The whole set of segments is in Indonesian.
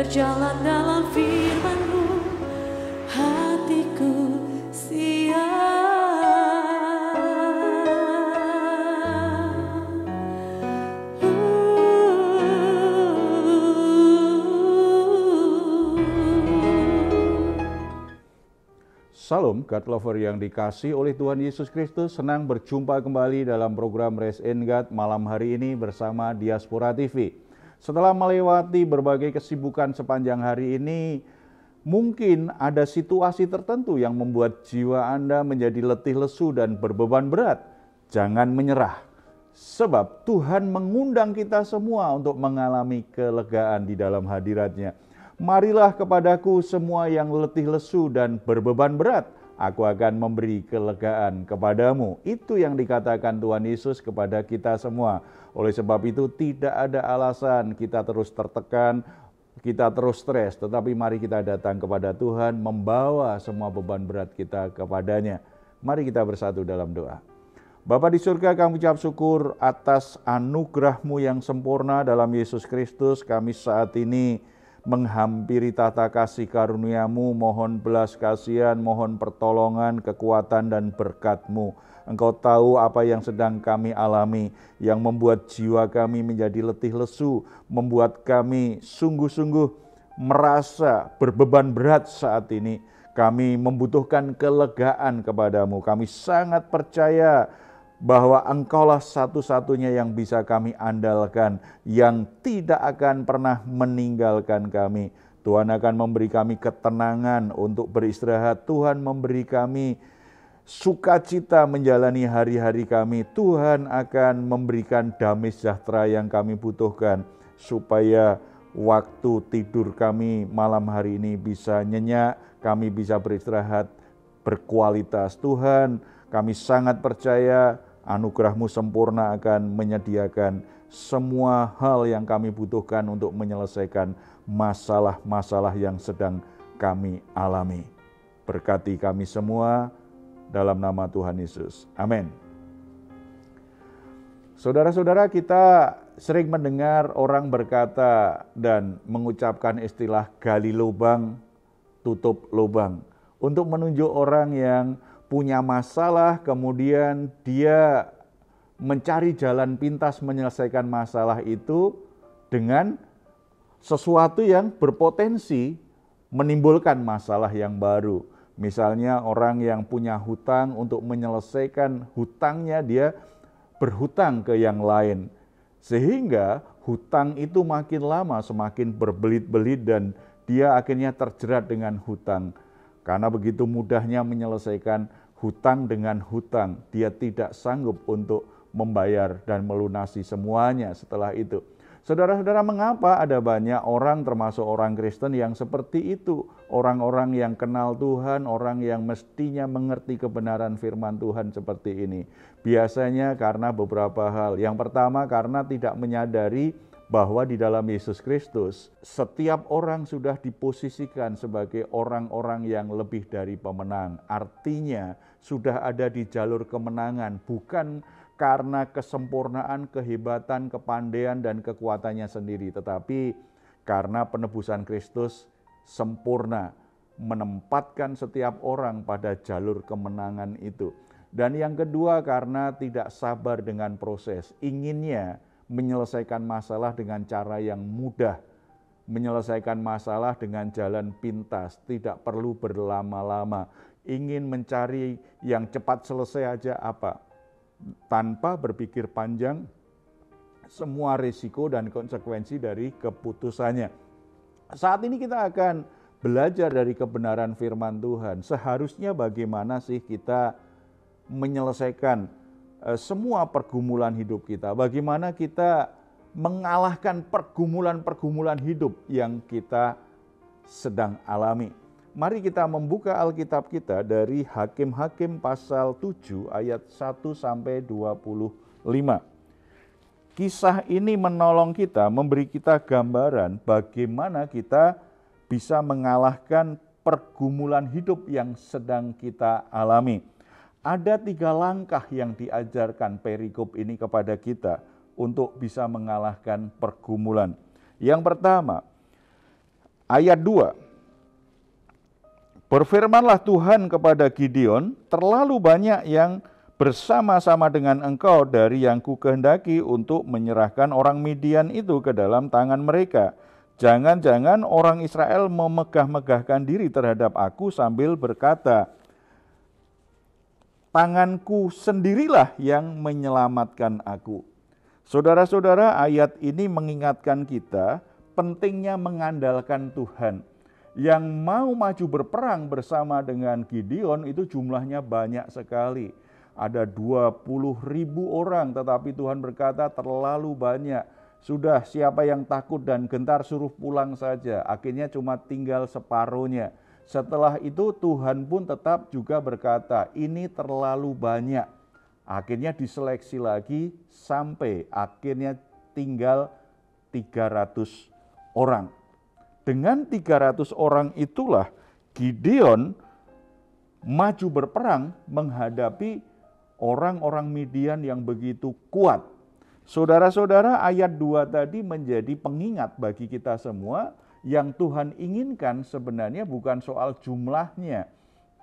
berjalan dalam firman-Mu, hatiku siap. Salam God Lover yang dikasihi oleh Tuhan Yesus Kristus, senang berjumpa kembali dalam program Rest in God malam hari ini bersama Diaspora TV. Setelah melewati berbagai kesibukan sepanjang hari ini, mungkin ada situasi tertentu yang membuat jiwa Anda menjadi letih lesu dan berbeban berat. Jangan menyerah, sebab Tuhan mengundang kita semua untuk mengalami kelegaan di dalam hadirat-Nya. Marilah kepadaku semua yang letih lesu dan berbeban berat, aku akan memberi kelegaan kepadamu. Itu yang dikatakan Tuhan Yesus kepada kita semua. Oleh sebab itu tidak ada alasan kita terus tertekan, kita terus stres, tetapi mari kita datang kepada Tuhan, membawa semua beban berat kita kepadanya. Mari kita bersatu dalam doa. Bapa di surga, kami ucap syukur atas anugerah-Mu yang sempurna dalam Yesus Kristus. Kami saat ini menghampiri tata kasih karunia-Mu, mohon belas kasihan, mohon pertolongan, kekuatan dan berkat-Mu. Engkau tahu apa yang sedang kami alami, yang membuat jiwa kami menjadi letih lesu, membuat kami sungguh-sungguh merasa berbeban berat saat ini. Kami membutuhkan kelegaan kepada-Mu. Kami sangat percaya bahwa Engkaulah satu-satunya yang bisa kami andalkan, yang tidak akan pernah meninggalkan kami. Tuhan akan memberi kami ketenangan untuk beristirahat. Tuhan memberi kami sukacita menjalani hari-hari kami. Tuhan akan memberikan damai sejahtera yang kami butuhkan, supaya waktu tidur kami malam hari ini bisa nyenyak, kami bisa beristirahat berkualitas. Tuhan, kami sangat percaya anugerah-Mu sempurna akan menyediakan semua hal yang kami butuhkan untuk menyelesaikan masalah-masalah yang sedang kami alami. Berkati kami semua dalam nama Tuhan Yesus. Amin. Saudara-saudara, kita sering mendengar orang berkata dan mengucapkan istilah gali lubang, tutup lubang, untuk menunjuk orang yang punya masalah, kemudian dia mencari jalan pintas menyelesaikan masalah itu dengan sesuatu yang berpotensi menimbulkan masalah yang baru. Misalnya orang yang punya hutang, untuk menyelesaikan hutangnya dia berhutang ke yang lain. Sehingga hutang itu makin lama semakin berbelit-belit dan dia akhirnya terjerat dengan hutang. Karena begitu mudahnya menyelesaikan hutang dengan hutang, dia tidak sanggup untuk membayar dan melunasi semuanya setelah itu. Saudara-saudara, mengapa ada banyak orang termasuk orang Kristen yang seperti itu? Orang-orang yang kenal Tuhan, orang yang mestinya mengerti kebenaran firman Tuhan seperti ini. Biasanya karena beberapa hal. Yang pertama, karena tidak menyadari bahwa di dalam Yesus Kristus, setiap orang sudah diposisikan sebagai orang-orang yang lebih dari pemenang. Artinya, sudah ada di jalur kemenangan, bukan karena kesempurnaan, kehebatan, kepandaian, dan kekuatannya sendiri, tetapi karena penebusan Kristus sempurna, menempatkan setiap orang pada jalur kemenangan itu. Dan yang kedua, karena tidak sabar dengan proses, inginnya menyelesaikan masalah dengan cara yang mudah, menyelesaikan masalah dengan jalan pintas, tidak perlu berlama-lama, ingin mencari yang cepat selesai aja tanpa berpikir panjang semua risiko dan konsekuensi dari keputusannya. Saat ini kita akan belajar dari kebenaran firman Tuhan. Seharusnya bagaimana sih kita menyelesaikan semua pergumulan hidup kita, bagaimana kita mengalahkan pergumulan-pergumulan hidup yang kita sedang alami. Mari kita membuka Alkitab kita dari Hakim-Hakim pasal 7 ayat 1 sampai 25. Kisah ini menolong kita, memberi kita gambaran bagaimana kita bisa mengalahkan pergumulan hidup yang sedang kita alami. Ada 3 langkah yang diajarkan perikop ini kepada kita untuk bisa mengalahkan pergumulan. Yang pertama, Ayat 2. Berfirmanlah Tuhan kepada Gideon, terlalu banyak yang bersama-sama dengan engkau dari yang kukehendaki untuk menyerahkan orang Midian itu ke dalam tangan mereka. Jangan-jangan orang Israel memegah-megahkan diri terhadap aku sambil berkata, tanganku sendirilah yang menyelamatkan aku. Saudara-saudara, ayat ini mengingatkan kita pentingnya mengandalkan Tuhan. Yang mau maju berperang bersama dengan Gideon itu jumlahnya banyak sekali. Ada 20.000 orang, tetapi Tuhan berkata terlalu banyak. Sudah, siapa yang takut dan gentar suruh pulang saja. Akhirnya cuma tinggal separuhnya. Setelah itu Tuhan pun tetap juga berkata, ini terlalu banyak. Akhirnya diseleksi lagi sampai akhirnya tinggal 300 orang. Dengan 300 orang itulah Gideon maju berperang menghadapi orang-orang Midian yang begitu kuat. Saudara-saudara, ayat 2 tadi menjadi pengingat bagi kita semua. Yang Tuhan inginkan sebenarnya bukan soal jumlahnya,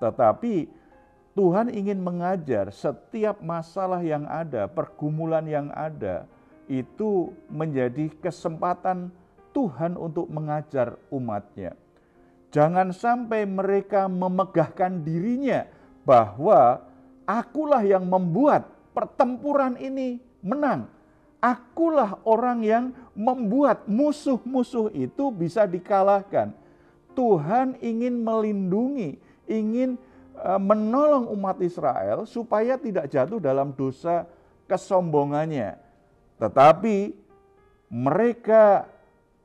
tetapi Tuhan ingin mengajar setiap masalah yang ada, pergumulan yang ada, itu menjadi kesempatan Tuhan untuk mengajar umatnya. Jangan sampai mereka memegahkan dirinya bahwa akulah yang membuat pertempuran ini menang. Akulah orang yang membuat musuh-musuh itu bisa dikalahkan. Tuhan ingin melindungi, ingin menolong umat Israel supaya tidak jatuh dalam dosa kesombongannya. Tetapi mereka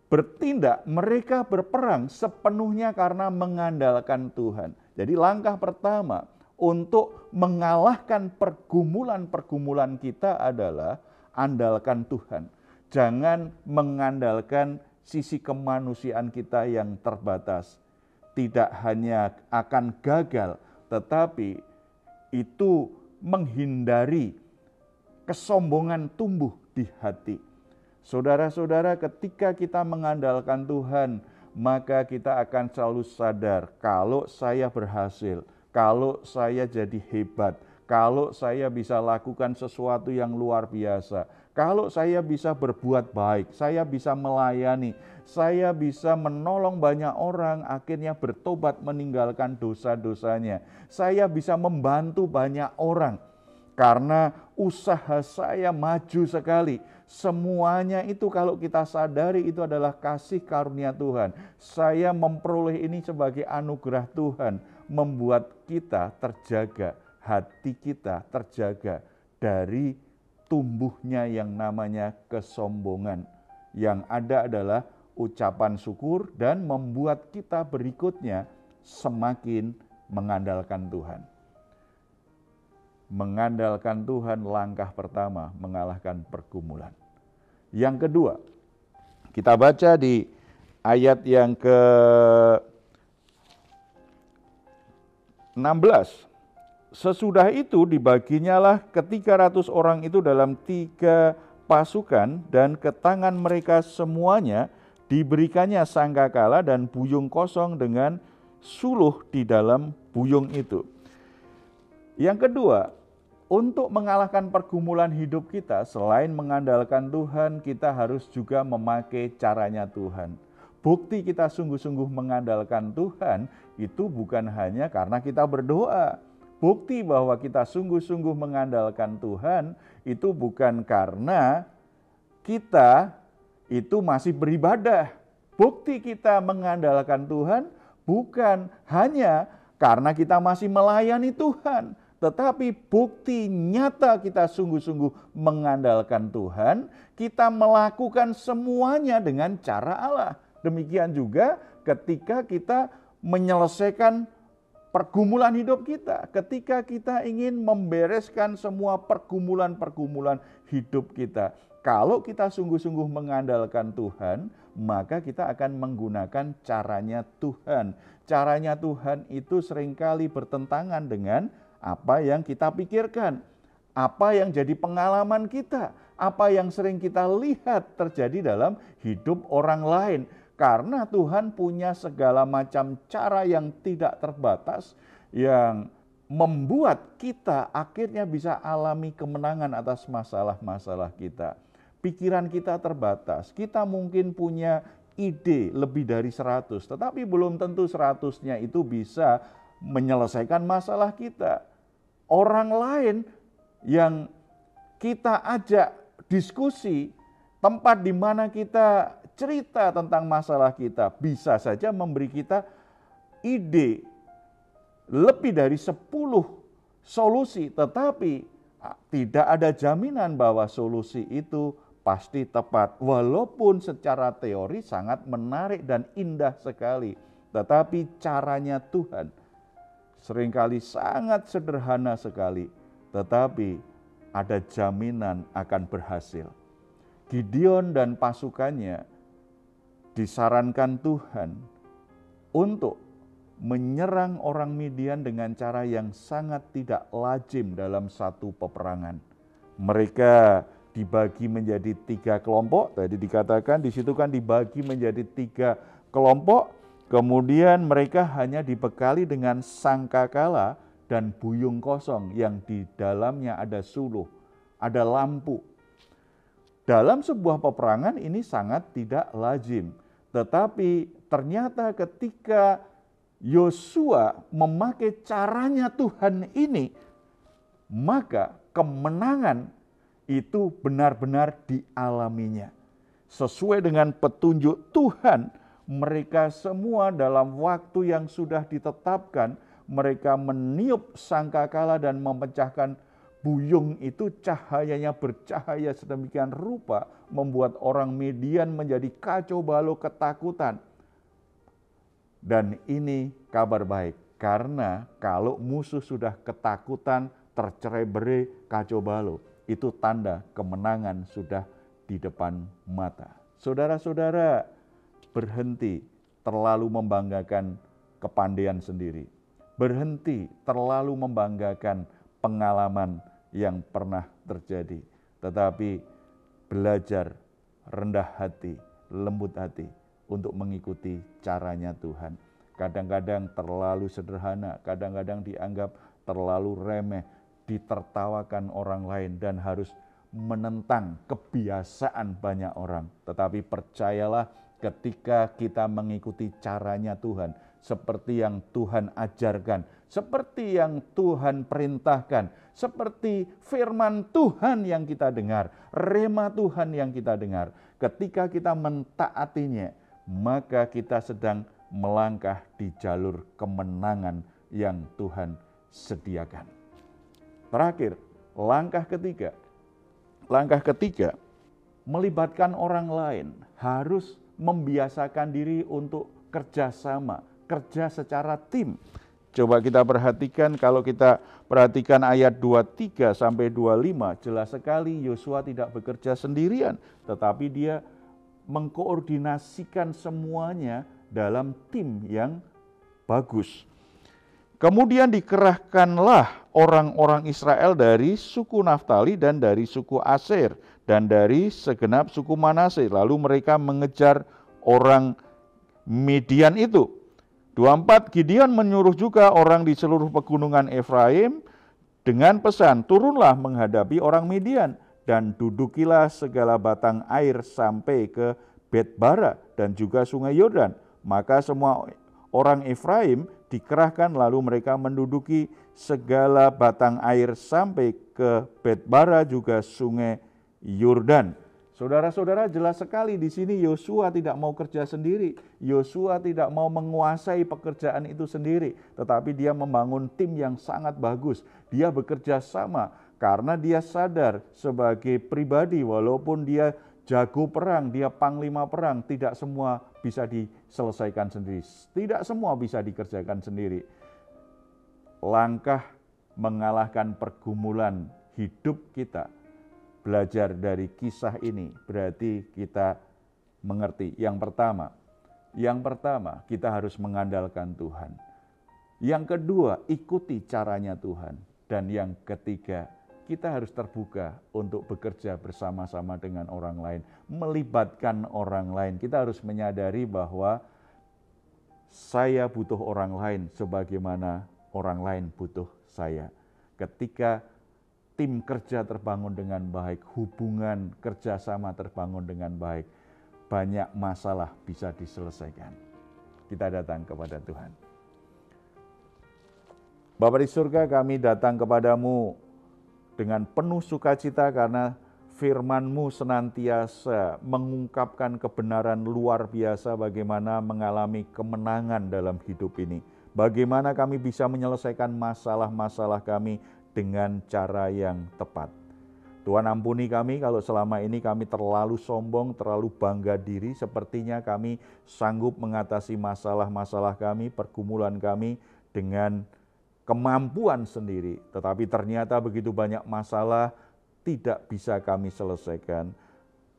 bertindak, mereka berperang sepenuhnya karena mengandalkan Tuhan. Jadi langkah pertama untuk mengalahkan pergumulan-pergumulan kita adalah andalkan Tuhan. Jangan mengandalkan sisi kemanusiaan kita yang terbatas. Tidak hanya akan gagal, tetapi itu menghindari kesombongan tumbuh di hati. Saudara-saudara, ketika kita mengandalkan Tuhan, maka kita akan selalu sadar kalau saya berhasil, kalau saya jadi hebat, kalau saya bisa lakukan sesuatu yang luar biasa, kalau saya bisa berbuat baik, saya bisa melayani, saya bisa menolong banyak orang akhirnya bertobat meninggalkan dosa-dosanya, saya bisa membantu banyak orang karena usaha saya maju sekali. Semuanya itu kalau kita sadari itu adalah kasih karunia Tuhan. Saya memperoleh ini sebagai anugerah Tuhan, membuat kita terjaga, hati kita terjaga dari tumbuhnya yang namanya kesombongan. Yang ada adalah ucapan syukur dan membuat kita berikutnya semakin mengandalkan Tuhan. Mengandalkan Tuhan langkah pertama mengalahkan pergumulan. Yang kedua, kita baca di ayat yang ke-16. Sesudah itu dibaginyalah ke-300 orang itu dalam 3 pasukan dan ke tangan mereka semuanya diberikannya sangkakala dan buyung kosong dengan suluh di dalam buyung itu. Yang kedua, untuk mengalahkan pergumulan hidup kita, selain mengandalkan Tuhan, kita harus juga memakai caranya Tuhan. Bukti kita sungguh-sungguh mengandalkan Tuhan itu bukan hanya karena kita berdoa. Bukti bahwa kita sungguh-sungguh mengandalkan Tuhan itu bukan karena kita itu masih beribadah. Bukti kita mengandalkan Tuhan bukan hanya karena kita masih melayani Tuhan. Tetapi bukti nyata kita sungguh-sungguh mengandalkan Tuhan, kita melakukan semuanya dengan cara Allah. Demikian juga ketika kita menyelesaikan pergumulan hidup kita, ketika kita ingin membereskan semua pergumulan-pergumulan hidup kita. Kalau kita sungguh-sungguh mengandalkan Tuhan, maka kita akan menggunakan caranya Tuhan. Caranya Tuhan itu seringkali bertentangan dengan apa yang kita pikirkan, apa yang jadi pengalaman kita, apa yang sering kita lihat terjadi dalam hidup orang lain. Karena Tuhan punya segala macam cara yang tidak terbatas, yang membuat kita akhirnya bisa alami kemenangan atas masalah-masalah kita. Pikiran kita terbatas, kita mungkin punya ide lebih dari 100, tetapi belum tentu 100-nya itu bisa menyelesaikan masalah kita. Orang lain yang kita ajak diskusi, tempat di mana kita cerita tentang masalah kita, bisa saja memberi kita ide lebih dari 10 solusi, tetapi tidak ada jaminan bahwa solusi itu pasti tepat. Walaupun secara teori sangat menarik dan indah sekali, tetapi caranya Tuhan seringkali sangat sederhana sekali, tetapi ada jaminan akan berhasil. Gideon dan pasukannya disarankan Tuhan untuk menyerang orang Midian dengan cara yang sangat tidak lazim dalam satu peperangan. Mereka dibagi menjadi 3 kelompok, tadi dikatakan di situ kan dibagi menjadi 3 kelompok, kemudian mereka hanya dibekali dengan sangkakala dan buyung kosong yang di dalamnya ada suluh, ada lampu. Dalam sebuah peperangan ini sangat tidak lazim, tetapi ternyata ketika Yosua memakai caranya Tuhan ini, maka kemenangan itu benar-benar dialaminya. Sesuai dengan petunjuk Tuhan, mereka semua dalam waktu yang sudah ditetapkan, mereka meniup sangkakala dan memecahkan buyung itu, cahayanya bercahaya sedemikian rupa, membuat orang Midian menjadi kacau balau ketakutan. Dan ini kabar baik, karena kalau musuh sudah ketakutan, tercerai-berai, kacau balau, itu tanda kemenangan sudah di depan mata. Saudara-saudara, berhenti terlalu membanggakan kepandaian sendiri. Berhenti terlalu membanggakan pengalaman yang pernah terjadi, tetapi belajar rendah hati, lembut hati untuk mengikuti caranya Tuhan. Kadang-kadang terlalu sederhana, kadang-kadang dianggap terlalu remeh, ditertawakan orang lain dan harus menentang kebiasaan banyak orang. Tetapi percayalah, ketika kita mengikuti caranya Tuhan, seperti yang Tuhan ajarkan, seperti yang Tuhan perintahkan, seperti firman Tuhan yang kita dengar, rema Tuhan yang kita dengar, ketika kita mentaatinya, maka kita sedang melangkah di jalur kemenangan yang Tuhan sediakan. Terakhir, langkah ketiga, melibatkan orang lain, harus membiasakan diri untuk kerjasama, kerja secara tim. Coba kita perhatikan, kalau kita perhatikan ayat 23 sampai 25, jelas sekali Yosua tidak bekerja sendirian, tetapi dia mengkoordinasikan semuanya dalam tim yang bagus. Kemudian dikerahkanlah orang-orang Israel dari suku Naftali dan dari suku Aser dan dari segenap suku Manase. Lalu mereka mengejar orang Midian itu. 24, Gideon menyuruh juga orang di seluruh pegunungan Efraim dengan pesan, turunlah menghadapi orang Midian dan dudukilah segala batang air sampai ke Betbara dan juga sungai Yordan. Maka semua orang Efraim dikerahkan, lalu mereka menduduki segala batang air sampai ke Betbara juga sungai Yordan. Saudara-saudara, jelas sekali di sini Yosua tidak mau kerja sendiri. Yosua tidak mau menguasai pekerjaan itu sendiri, tetapi dia membangun tim yang sangat bagus. Dia bekerja sama karena dia sadar sebagai pribadi, walaupun dia jago perang, dia panglima perang, tidak semua bisa diselesaikan sendiri. Tidak semua bisa dikerjakan sendiri. Langkah mengalahkan pergumulan hidup kita, belajar dari kisah ini, berarti kita mengerti. Yang pertama, kita harus mengandalkan Tuhan. Yang kedua, ikuti caranya Tuhan. Dan yang ketiga, kita harus terbuka untuk bekerja bersama-sama dengan orang lain, melibatkan orang lain. Kita harus menyadari bahwa saya butuh orang lain sebagaimana orang lain butuh saya. Ketika tim kerja terbangun dengan baik, hubungan kerjasama terbangun dengan baik, banyak masalah bisa diselesaikan. Kita datang kepada Tuhan. Bapa di surga, kami datang kepadamu dengan penuh sukacita karena firman-Mu senantiasa mengungkapkan kebenaran luar biasa bagaimana mengalami kemenangan dalam hidup ini. Bagaimana kami bisa menyelesaikan masalah-masalah kami dengan cara yang tepat. Tuhan ampuni kami kalau selama ini kami terlalu sombong, terlalu bangga diri. Sepertinya kami sanggup mengatasi masalah-masalah kami, pergumulan kami dengan kemampuan sendiri. Tetapi ternyata begitu banyak masalah tidak bisa kami selesaikan.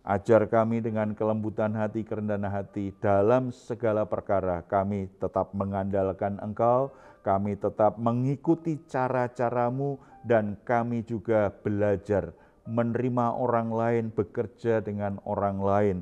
Ajar kami dengan kelembutan hati, kerendahan hati dalam segala perkara. Kami tetap mengandalkan Engkau, kami tetap mengikuti cara-caramu, dan kami juga belajar menerima orang lain, bekerja dengan orang lain,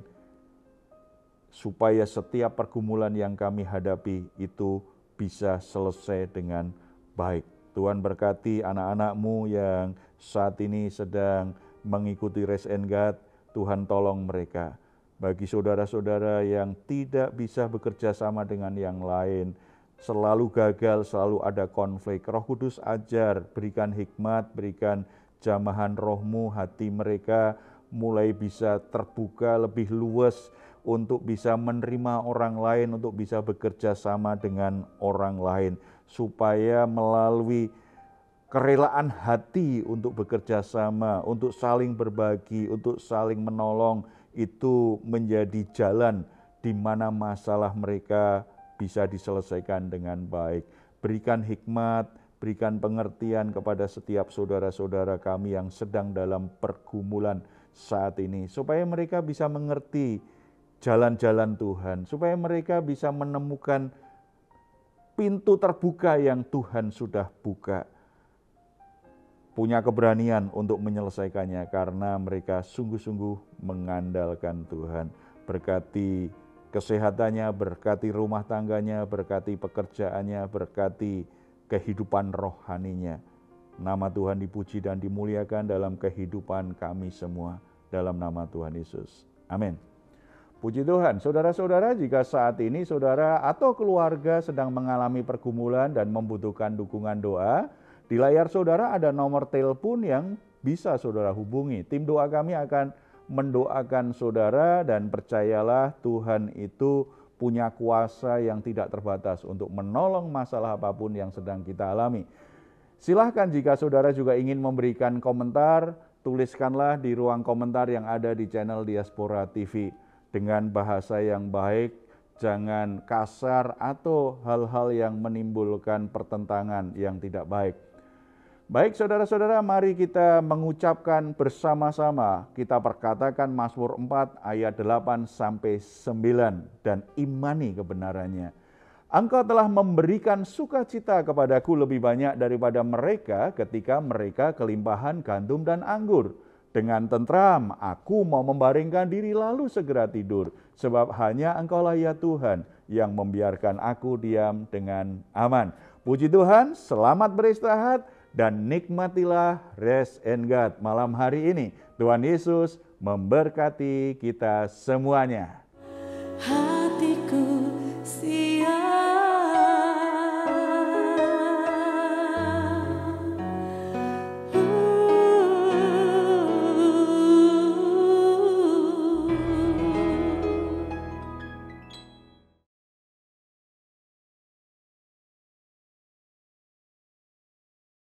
supaya setiap pergumulan yang kami hadapi itu bisa selesai dengan baik. Tuhan berkati anak-anak-Mu yang saat ini sedang mengikuti Raise and Guide. Tuhan tolong mereka. Bagi saudara-saudara yang tidak bisa bekerja sama dengan yang lain, selalu gagal, selalu ada konflik, Roh Kudus ajar, berikan hikmat, berikan jamahan Roh-Mu, hati mereka mulai bisa terbuka lebih luas untuk bisa menerima orang lain, untuk bisa bekerja sama dengan orang lain, supaya melalui kerelaan hati untuk bekerja sama, untuk saling berbagi, untuk saling menolong, itu menjadi jalan di mana masalah mereka bisa diselesaikan dengan baik. Berikan hikmat, berikan pengertian kepada setiap saudara-saudara kami yang sedang dalam pergumulan saat ini, supaya mereka bisa mengerti jalan-jalan Tuhan, supaya mereka bisa menemukan pintu terbuka yang Tuhan sudah buka. Punya keberanian untuk menyelesaikannya karena mereka sungguh-sungguh mengandalkan Tuhan. Berkati kesehatannya, berkati rumah tangganya, berkati pekerjaannya, berkati kehidupan rohaninya. Nama Tuhan dipuji dan dimuliakan dalam kehidupan kami semua. Dalam nama Tuhan Yesus. Amin. Puji Tuhan, saudara-saudara, jika saat ini saudara atau keluarga sedang mengalami pergumulan dan membutuhkan dukungan doa, di layar saudara ada nomor telepon yang bisa saudara hubungi. Tim doa kami akan mendoakan saudara, dan percayalah Tuhan itu punya kuasa yang tidak terbatas untuk menolong masalah apapun yang sedang kita alami. Silahkan jika saudara juga ingin memberikan komentar, tuliskanlah di ruang komentar yang ada di channel Diaspora TV dengan bahasa yang baik, jangan kasar atau hal-hal yang menimbulkan pertentangan yang tidak baik. Baik saudara-saudara, mari kita mengucapkan bersama-sama, kita perkatakan Mazmur 4 ayat 8-9 dan imani kebenarannya. Engkau telah memberikan sukacita kepadaku lebih banyak daripada mereka ketika mereka kelimpahan gandum dan anggur. Dengan tentram aku mau membaringkan diri lalu segera tidur, sebab hanya Engkaulah ya Tuhan yang membiarkan aku diam dengan aman. Puji Tuhan, selamat beristirahat dan nikmatilah Rest and Guide malam hari ini. Tuhan Yesus memberkati kita semuanya. Hatiku